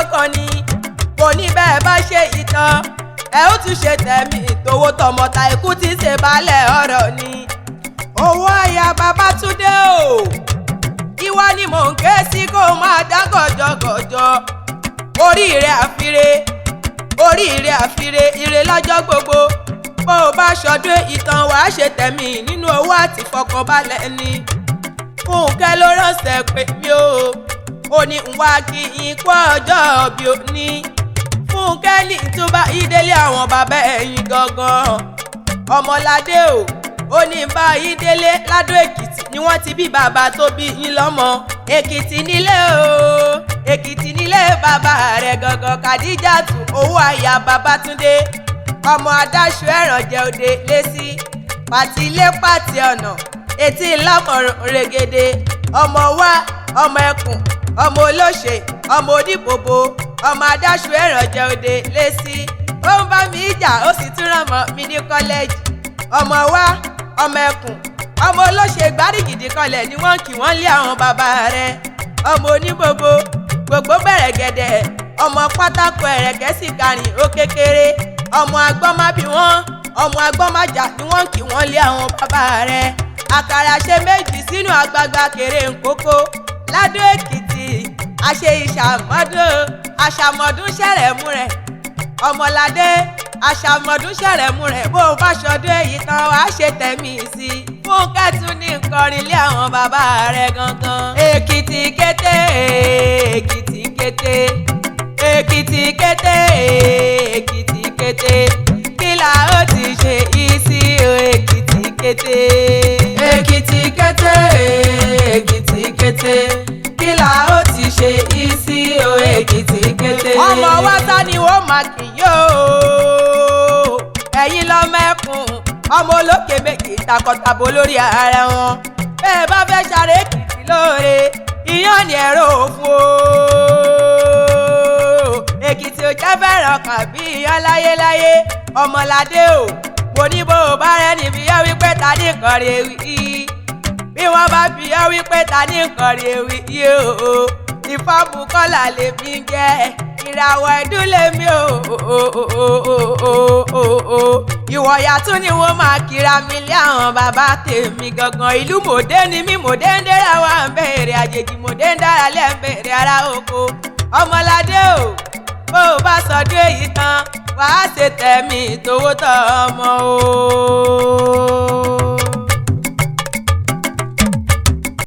lọ́kàn ni kò ní bẹ́ẹ̀ bá ṣe ìtàn ẹ ó tún ṣe tẹ̀mí tówó tọmọta ikú tí ṣe balẹ̀ ọ̀rọ̀ ni. owó àyà Babátúndé o ìwọ ni mò ń ké sí kó máa dá gọ̀jọ̀gọ̀jọ̀ oríire àfire oríire àfire ire lọ́jọ́ gbogbo bó o bá ṣọdún ìtàn wàá ṣe tẹ̀mí nínú owó àti fọkànbalẹ̀ ni. Fúnkẹ́ ló ránṣẹ́ pé mi ò ní ń wá kí n kú ọjọ́ bí ó ní. Fúnkẹ́ ní tó bá ìdílé àwọn bàbá ẹ̀yìn gangan Ọmọládé ó ní bá ìdílé ládó Èkìtì ni wọ́n ti bí bàbá tó bí yín lọ́mọ. Èkìtì nílé Èkìtì nílé bàbá rẹ̀ gangan Kàdíjàtù owó àyà Babátúndé ọmọ adáṣu ẹ̀rànjẹ òde lẹ́sí pàtí ilé pàtí ọ̀nà etí ńlámọ̀ràn rẹ̀gẹ̀dẹ̀ ọmọ wa ọmọ ẹkùn ọmọ olóṣè ọmọ oníbòbò ọmọ adáṣu ẹ̀rànjẹ òde lẹ́sí ó ń bá mi jà ó sì tún ràn mọ́ mi ní kọ́lẹ́jì ọmọ wa ọmọ ẹkùn ọmọ olóṣè gbárígìdì kanlẹ̀ ni wọ́n kì wọ́n lé àwọn bàbá rẹ̀ ọmọ oníbòbò gbogbo bẹ̀rẹ̀ gẹ̀dẹ̀ ọmọ pátákó ẹ̀rẹ̀kẹ́ sì karìn ó kékeré ọmọ agbọ́n bí wọ́n ọmọ agbọ́n jà ni wọ́n kì wọ́n lé àwọn bàbá rẹ̀ àkàrà ṣe méjì sínú àgbàgbà kéré nkókó ládó Èkìtì àṣe àṣàmọ̀dún ṣẹ̀rẹ̀mú rẹ̀ Ọmọládé àṣàmọ̀dún ṣẹ̀rẹ̀mú rẹ̀ bó o bá ṣọdún èyí tán wàá ṣe tẹ̀mí sí i. Fúnkẹ́ tún ní nkọrin lé àwọn bàbá rẹ̀ gangan. Èkìtì kété Èkìtì kété Èkìtì kété Èkìtì kété kí la ó ti ṣe ìsí o Èkìtì kété. Èkìtì kété Èkìtì kété kí la ó ti ṣe ìsí o Èkìtì kété. ọmọ wa ta ni wọ́n máa kì yóò ẹ̀yin lọ́mọ ẹkùn ọmọ olókè méjì takọtabo lórí ara wọn bẹ́ẹ̀ bá fẹ́ ṣàrẹ́ Èkìtì lóore iyán ni ẹ̀rọ òfin o Èkìtì ò jẹ́ fẹ́ràn kàn bí iyán láyéláyé Ọmọládé mo ní bó o bá rẹ́ níbi yọ wípé ta ní nǹkan rẹ̀ wí bí wọ́n bá fi yọ wípé ta ní nǹkan rẹ̀ wí ìfọ́bù kọ́là lèmi jẹ́ ìràwọ̀ ẹ̀dún lèmi ìwọ̀yà tún ni wọ́n máa kíra mi lé àwọn bàbá tèmi gangan ìlú mòdé ni mí mòdé ń dẹ́ra wà ń bèrè àjèjì mòdé ń dára lẹ́ ń bèrè ara oko Ọmọládé bó o bá sọdún èyí tán wàá ṣe tẹ̀mí tówó tọ́ ọmọ